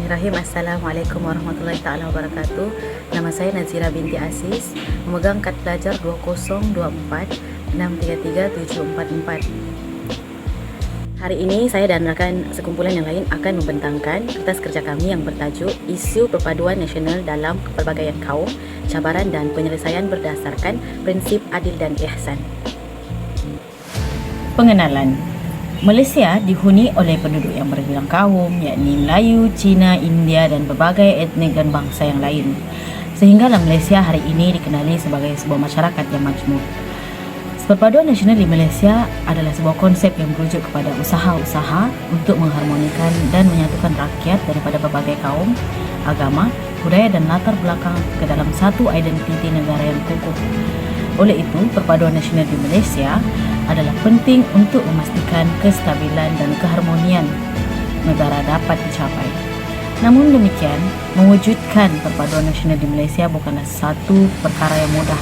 Bismillahirrahmanirrahim. Assalamualaikum warahmatullahi taala wabarakatuh. Nama saya Nazira binti Aziz, memegang kad pelajar 2024633744. Hari ini saya dan rakan sekumpulan yang lain akan membentangkan kertas kerja kami yang bertajuk Isu Perpaduan Nasional dalam Kepelbagaian Kaum, Cabaran dan Penyelesaian Berdasarkan Prinsip Adil dan Ihsan. Pengenalan. Malaysia dihuni oleh penduduk yang berbilang kaum, yakni Melayu, Cina, India dan berbagai etnik dan bangsa yang lain. Sehinggalah Malaysia hari ini dikenali sebagai sebuah masyarakat yang majmuk. Perpaduan nasional di Malaysia adalah sebuah konsep yang merujuk kepada usaha-usaha untuk mengharmonikan dan menyatukan rakyat daripada berbagai kaum, agama, budaya dan latar belakang ke dalam satu identiti negara yang kukuh. Oleh itu, perpaduan nasional di Malaysia adalah penting untuk memastikan kestabilan dan keharmonian negara dapat dicapai. Namun demikian, mewujudkan perpaduan nasional di Malaysia bukanlah satu perkara yang mudah.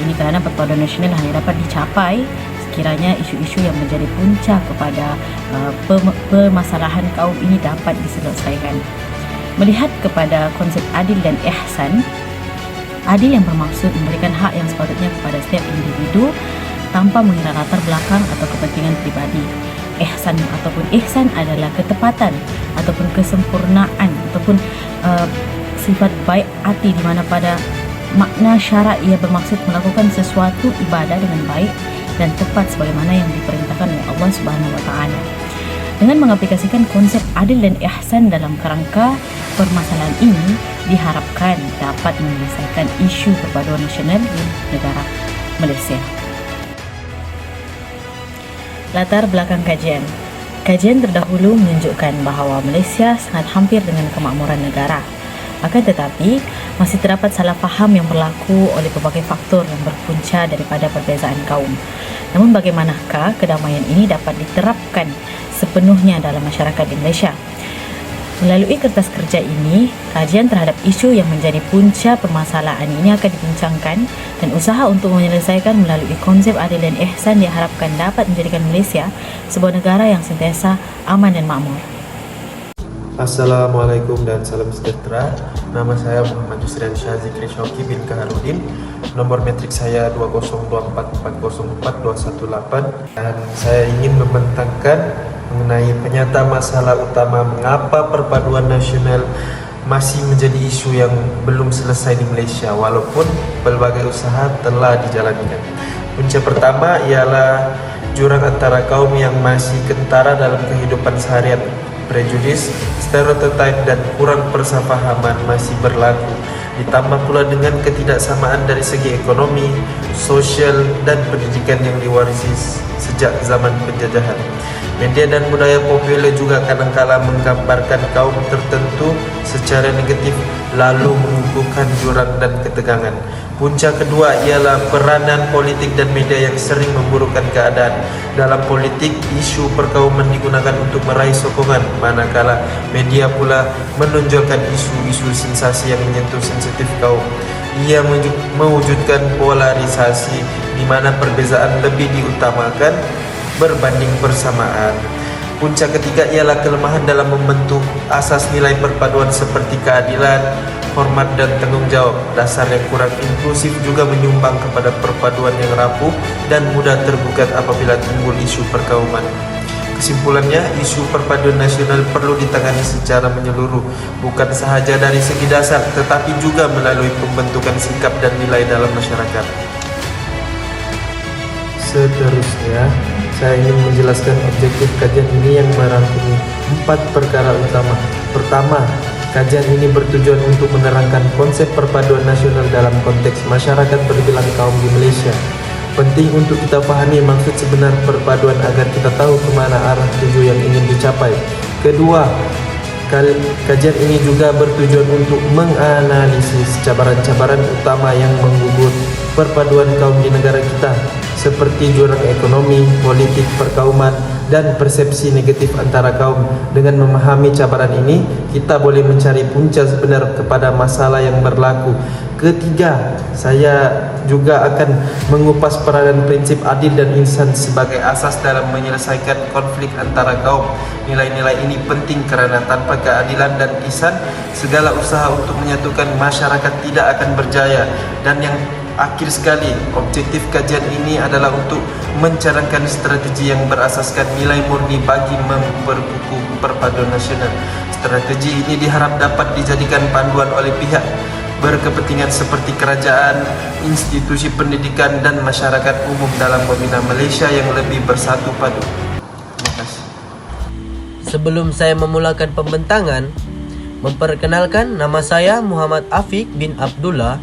Ini kerana perpaduan nasional hanya dapat dicapai sekiranya isu-isu yang menjadi punca kepada permasalahan kaum ini dapat diselesaikan. Melihat kepada konsep adil dan ihsan, adil yang bermaksud memberikan hak yang sepatutnya kepada setiap individu tanpa mengira latar belakang atau kepentingan pribadi. Ihsan adalah ketepatan ataupun kesempurnaan ataupun sifat baik hati, di mana pada makna syarak ia bermaksud melakukan sesuatu ibadah dengan baik dan tepat sebagaimana yang diperintahkan oleh Allah Subhanahu Wa Taala. Dengan mengaplikasikan konsep adil dan ihsan dalam kerangka permasalahan ini, diharapkan dapat menyelesaikan isu perpaduan nasional di negara Malaysia. Latar belakang kajian. Kajian terdahulu menunjukkan bahawa Malaysia sangat hampir dengan kemakmuran negara. Akan tetapi, masih terdapat salah faham yang berlaku oleh berbagai faktor yang berpunca daripada perbezaan kaum. Namun bagaimanakah kedamaian ini dapat diterapkan sepenuhnya dalam masyarakat di Malaysia? Melalui kertas kerja ini, kajian terhadap isu yang menjadi punca permasalahan ini akan dibincangkan dan usaha untuk menyelesaikan melalui konsep adil dan ihsan diharapkan dapat menjadikan Malaysia sebuah negara yang sentiasa aman dan makmur. Assalamualaikum dan salam sejahtera. Nama saya Muhammad Yusrian Syazikri Syauki bin Kaharudin. Nomor metrik saya 2024404218 dan saya ingin membentangkan mengenai penyata masalah utama mengapa perpaduan nasional masih menjadi isu yang belum selesai di Malaysia walaupun pelbagai usaha telah dijalankan. Punca pertama ialah jurang antara kaum yang masih kentara dalam kehidupan seharian. Prejudis, stereotip dan kurang persefahaman masih berlaku. Ditambah pula dengan ketidaksamaan dari segi ekonomi, sosial dan pendidikan yang diwarisi sejak zaman penjajahan. Media dan budaya popular juga kadang-kala menggambarkan kaum tertentu secara negatif lalu mengukuhkan jurang dan ketegangan. Punca kedua ialah peranan politik dan media yang sering memburukkan keadaan. Dalam politik, isu perkauman digunakan untuk meraih sokongan, manakala media pula menonjolkan isu-isu sensasi yang menyentuh sensitif kaum. Ia mewujudkan polarisasi di mana perbezaan lebih diutamakan berbanding persamaan. Punca ketiga ialah kelemahan dalam membentuk asas nilai perpaduan seperti keadilan, hormat dan tanggung jawab. Dasar yang kurang inklusif juga menyumbang kepada perpaduan yang rapuh dan mudah tergugat apabila timbul isu perkauman. Kesimpulannya, isu perpaduan nasional perlu ditangani secara menyeluruh, bukan sahaja dari segi dasar, tetapi juga melalui pembentukan sikap dan nilai dalam masyarakat. Seterusnya, saya ingin menjelaskan objektif kajian ini yang merangkumi 4 perkara utama. Pertama, kajian ini bertujuan untuk menerangkan konsep perpaduan nasional dalam konteks masyarakat berbilang kaum di Malaysia. Penting untuk kita pahami maksud sebenar perpaduan agar kita tahu kemana arah tuju yang ingin dicapai. Kedua, kajian ini juga bertujuan untuk menganalisis cabaran-cabaran utama yang menggugur perpaduan kaum di negara kita, seperti jurang ekonomi, politik, perkauman, dan persepsi negatif antara kaum. Dengan memahami cabaran ini, kita boleh mencari punca sebenar kepada masalah yang berlaku. Ketiga, saya juga akan mengupas peranan prinsip adil dan insan sebagai asas dalam menyelesaikan konflik antara kaum. Nilai-nilai ini penting kerana tanpa keadilan dan ihsan, segala usaha untuk menyatukan masyarakat tidak akan berjaya. Dan yang akhir sekali, objektif kajian ini adalah untuk mencadangkan strategi yang berasaskan nilai murni bagi memperkukuh perpaduan nasional. Strategi ini diharap dapat dijadikan panduan oleh pihak berkepentingan seperti kerajaan, institusi pendidikan dan masyarakat umum dalam membina Malaysia yang lebih bersatu padu. Terima kasih. Sebelum saya memulakan pembentangan, memperkenalkan, nama saya Muhammad Afiq bin Abdullah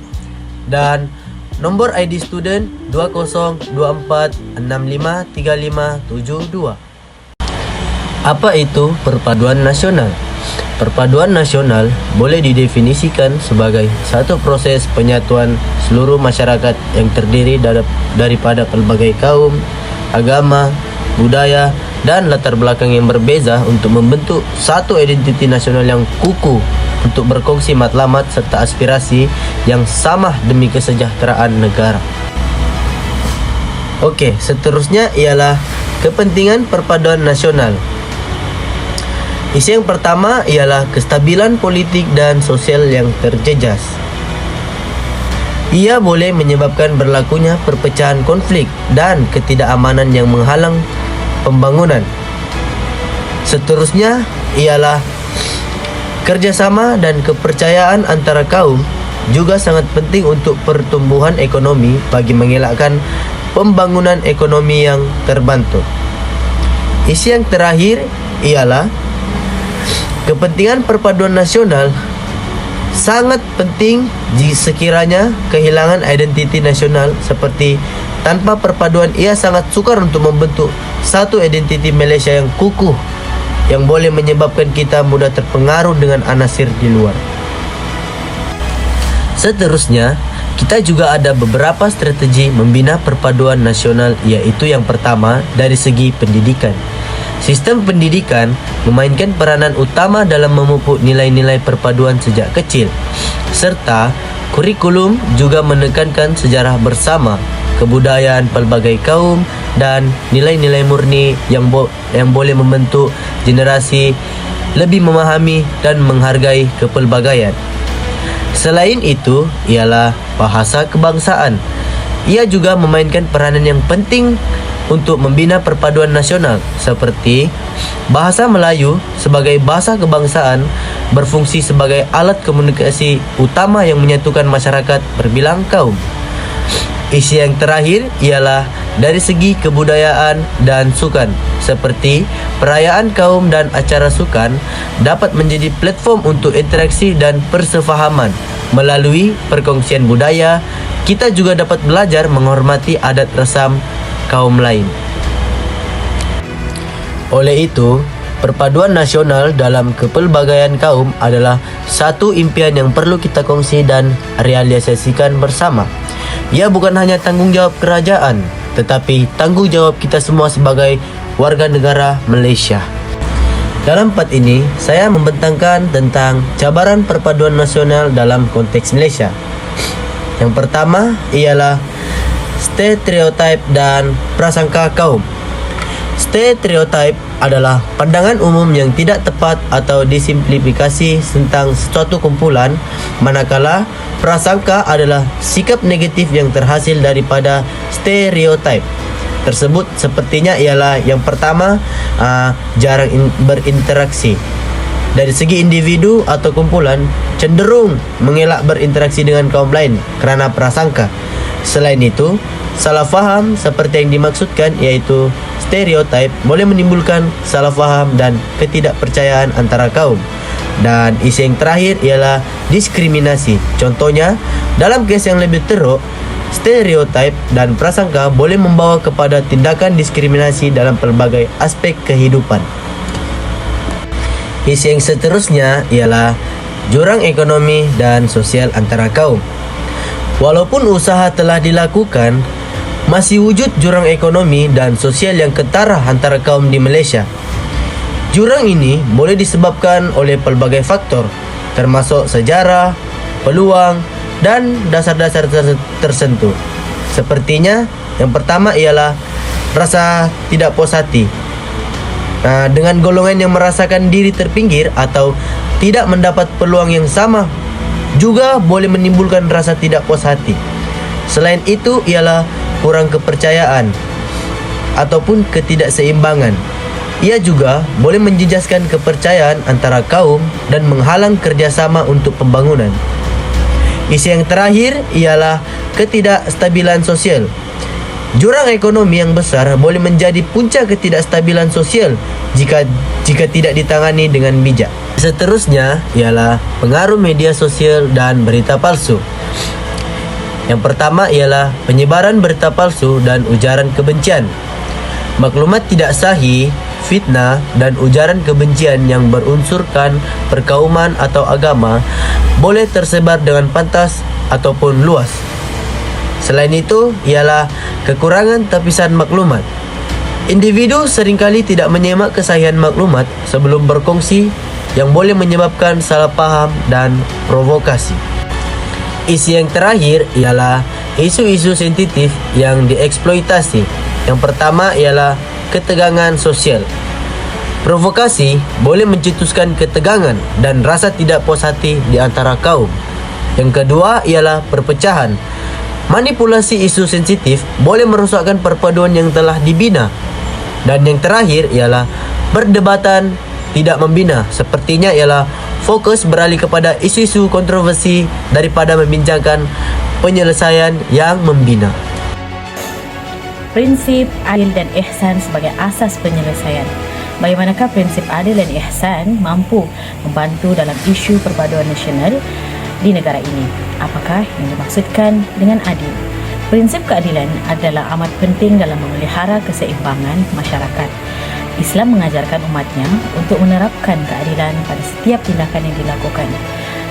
dan nombor ID student 2024653572. Apa itu perpaduan nasional? Perpaduan nasional boleh didefinisikan sebagai satu proses penyatuan seluruh masyarakat yang terdiri daripada pelbagai kaum, agama, budaya dan latar belakang yang berbeza untuk membentuk satu identiti nasional yang kukuh untuk berkongsi matlamat serta aspirasi yang sama demi kesejahteraan negara. Okey, seterusnya ialah kepentingan perpaduan nasional. Isu yang pertama ialah kestabilan politik dan sosial yang terjejas. Ia boleh menyebabkan berlakunya perpecahan konflik dan ketidakamanan yang menghalang pembangunan. Seterusnya ialah kerjasama dan kepercayaan antara kaum juga sangat penting untuk pertumbuhan ekonomi bagi mengelakkan pembangunan ekonomi yang terbantu. Isu yang terakhir ialah kepentingan perpaduan nasional sangat penting jika sekiranya kehilangan identiti nasional, seperti tanpa perpaduan ia sangat sukar untuk membentuk satu identiti Malaysia yang kukuh yang boleh menyebabkan kita mudah terpengaruh dengan anasir di luar. Seterusnya, kita juga ada beberapa strategi membina perpaduan nasional, iaitu yang pertama dari segi pendidikan. Sistem pendidikan memainkan peranan utama dalam memupuk nilai-nilai perpaduan sejak kecil, serta kurikulum juga menekankan sejarah bersama, kebudayaan pelbagai kaum dan nilai-nilai murni yang boleh membentuk generasi lebih memahami dan menghargai kepelbagaian. Selain itu ialah bahasa kebangsaan. Ia juga memainkan peranan yang penting untuk membina perpaduan nasional, seperti bahasa Melayu sebagai bahasa kebangsaan berfungsi sebagai alat komunikasi utama yang menyatukan masyarakat berbilang kaum. Isu yang terakhir ialah dari segi kebudayaan dan sukan, seperti perayaan kaum dan acara sukan dapat menjadi platform untuk interaksi dan persefahaman. Melalui perkongsian budaya, kita juga dapat belajar menghormati adat resam kaum lain. Oleh itu, perpaduan nasional dalam kepelbagaian kaum adalah satu impian yang perlu kita kongsi dan realisasikan bersama. Ia bukan hanya tanggungjawab kerajaan, tetapi tanggungjawab kita semua sebagai warga negara Malaysia. Dalam part ini, saya membentangkan tentang cabaran perpaduan nasional dalam konteks Malaysia. Yang pertama ialah stereotip dan prasangka kaum. Stereotip adalah pandangan umum yang tidak tepat atau disimplifikasi tentang suatu kumpulan, manakala prasangka adalah sikap negatif yang terhasil daripada stereotip tersebut. Sepertinya ialah yang pertama, jarang berinteraksi. Dari segi individu atau kumpulan cenderung mengelak berinteraksi dengan kaum lain kerana prasangka. Selain itu, salah faham seperti yang dimaksudkan, iaitu stereotip, boleh menimbulkan salah faham dan ketidakpercayaan antara kaum. Dan isu yang terakhir ialah diskriminasi. Contohnya, dalam kes yang lebih teruk, stereotip dan prasangka boleh membawa kepada tindakan diskriminasi dalam pelbagai aspek kehidupan. Isu yang seterusnya ialah jurang ekonomi dan sosial antara kaum. Walaupun usaha telah dilakukan, masih wujud jurang ekonomi dan sosial yang ketara antara kaum di Malaysia. Jurang ini boleh disebabkan oleh pelbagai faktor, termasuk sejarah, peluang, dan dasar-dasar tersentuh. Sepertinya, yang pertama ialah rasa tidak puas hati. Dengan golongan yang merasakan diri terpinggir atau tidak mendapat peluang yang sama, juga boleh menimbulkan rasa tidak puas hati. Selain itu ialah kurang kepercayaan ataupun ketidakseimbangan. Ia juga boleh menjejaskan kepercayaan antara kaum dan menghalang kerjasama untuk pembangunan. Isu yang terakhir ialah ketidakstabilan sosial. Jurang ekonomi yang besar boleh menjadi punca ketidakstabilan sosial jika tidak ditangani dengan bijak. Seterusnya ialah pengaruh media sosial dan berita palsu. Yang pertama ialah penyebaran berita palsu dan ujaran kebencian. Maklumat tidak sahih, fitnah, dan ujaran kebencian yang berunsurkan perkauman atau agama boleh tersebar dengan pantas ataupun luas. Selain itu ialah kekurangan tapisan maklumat. Individu seringkali tidak menyemak kesahihan maklumat sebelum berkongsi yang boleh menyebabkan salah faham dan provokasi. Isu yang terakhir ialah isu-isu sensitif yang dieksploitasi. Yang pertama ialah ketegangan sosial. Provokasi boleh mencetuskan ketegangan dan rasa tidak puas hati di antara kaum. Yang kedua ialah perpecahan. Manipulasi isu sensitif boleh merosakkan perpaduan yang telah dibina. Dan yang terakhir ialah perdebatan tidak membina. Sepertinya ialah fokus beralih kepada isu-isu kontroversi daripada membincangkan penyelesaian yang membina. Prinsip adil dan ihsan sebagai asas penyelesaian. Bagaimanakah prinsip adil dan ihsan mampu membantu dalam isu perpaduan nasional di negara ini? Apakah yang dimaksudkan dengan adil? Prinsip keadilan adalah amat penting dalam memelihara keseimbangan masyarakat. Islam mengajarkan umatnya untuk menerapkan keadilan pada setiap tindakan yang dilakukan.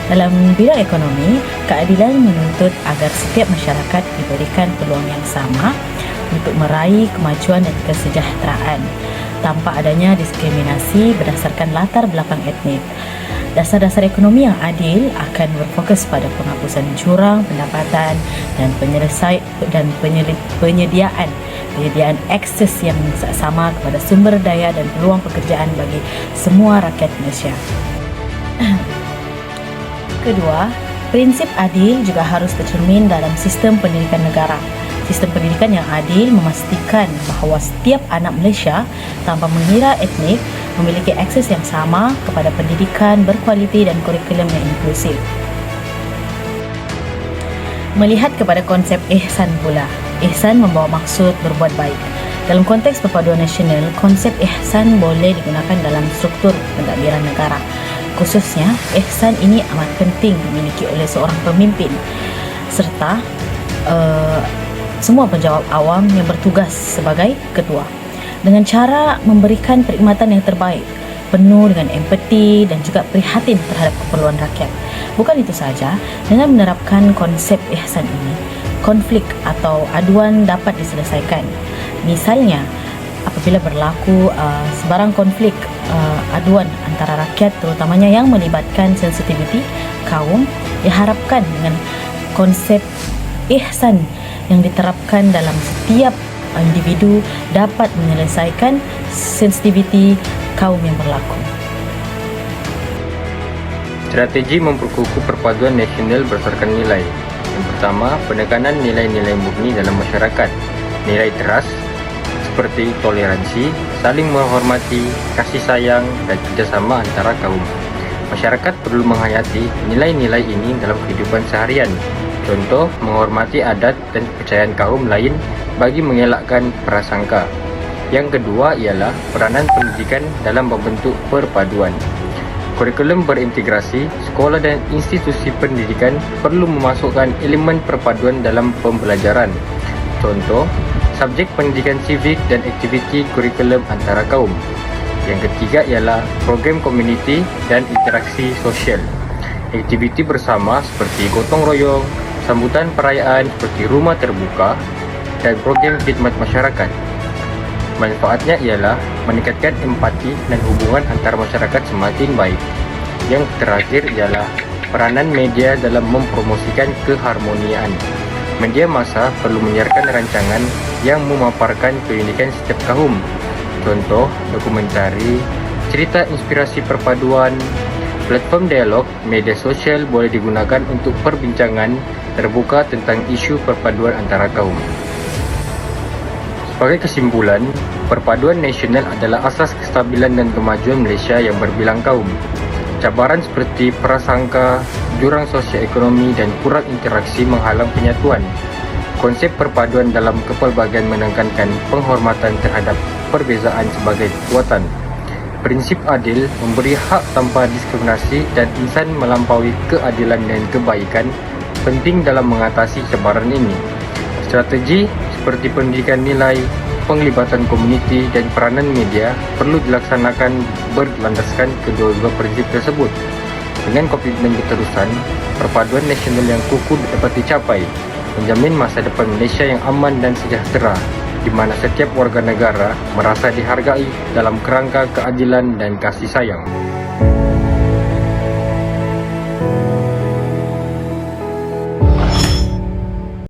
Dalam bidang ekonomi, keadilan menuntut agar setiap masyarakat diberikan peluang yang sama untuk meraih kemajuan dan kesejahteraan tanpa adanya diskriminasi berdasarkan latar belakang etnik. Dasar-dasar ekonomi yang adil akan berfokus pada penghapusan jurang pendapatan dan penyediaan akses yang sama kepada sumber daya dan peluang pekerjaan bagi semua rakyat Malaysia. Kedua, prinsip adil juga harus tercermin dalam sistem pendidikan negara. Sistem pendidikan yang adil memastikan bahawa setiap anak Malaysia tanpa mengira etnik memiliki akses yang sama kepada pendidikan berkualiti dan kurikulum yang inklusif. Melihat kepada konsep ihsan pula. Ihsan membawa maksud berbuat baik. Dalam konteks perpaduan nasional, konsep ihsan boleh digunakan dalam struktur pentadbiran negara. Khususnya, ihsan ini amat penting dimiliki oleh seorang pemimpin serta semua penjawat awam yang bertugas sebagai ketua, dengan cara memberikan perkhidmatan yang terbaik, penuh dengan empati dan juga prihatin terhadap keperluan rakyat. Bukan itu saja, dengan menerapkan konsep ihsan ini, konflik atau aduan dapat diselesaikan. Misalnya, apabila berlaku sebarang konflik aduan antara rakyat, terutamanya yang melibatkan sensitiviti kaum, diharapkan dengan konsep ihsan yang diterapkan dalam setiap individu dapat menyelesaikan sensitiviti kaum yang berlaku. Strategi memperkukuh perpaduan nasional berdasarkan nilai. Yang pertama, penekanan nilai-nilai murni dalam masyarakat. Nilai trust seperti toleransi, saling menghormati, kasih sayang, dan kerjasama antara kaum. Masyarakat perlu menghayati nilai-nilai ini dalam kehidupan seharian. Contoh, menghormati adat dan kepercayaan kaum lain bagi mengelakkan prasangka. Yang kedua ialah peranan pendidikan dalam membentuk perpaduan. Kurikulum berintegrasi, sekolah dan institusi pendidikan perlu memasukkan elemen perpaduan dalam pembelajaran. Contoh, subjek pendidikan civic dan aktiviti kurikulum antara kaum. Yang ketiga ialah program komuniti dan interaksi sosial. Aktiviti bersama seperti gotong royong, sambutan perayaan seperti rumah terbuka, dan program khidmat masyarakat. Manfaatnya ialah meningkatkan empati dan hubungan antar masyarakat semakin baik. Yang terakhir ialah peranan media dalam mempromosikan keharmonian. Media massa perlu menyiarkan rancangan yang memaparkan keunikan setiap kaum. Contoh, dokumentari, cerita inspirasi perpaduan. Platform dialog, media sosial boleh digunakan untuk perbincangan terbuka tentang isu perpaduan antara kaum. Sebagai kesimpulan, perpaduan nasional adalah asas kestabilan dan kemajuan Malaysia yang berbilang kaum. Cabaran seperti prasangka, jurang sosioekonomi dan kurang interaksi menghalang penyatuan. Konsep perpaduan dalam kepelbagaian menekankan penghormatan terhadap perbezaan sebagai kekuatan. Prinsip adil memberi hak tanpa diskriminasi dan insan melampaui keadilan dan kebaikan penting dalam mengatasi cabaran ini. Strategi seperti pendidikan nilai, penglibatan komuniti dan peranan media perlu dilaksanakan berlandaskan kedua-dua prinsip tersebut. Dengan komitmen keterusan, perpaduan nasional yang kukuh dapat dicapai, menjamin masa depan Malaysia yang aman dan sejahtera, di mana setiap warga negara merasa dihargai dalam kerangka keadilan dan kasih sayang.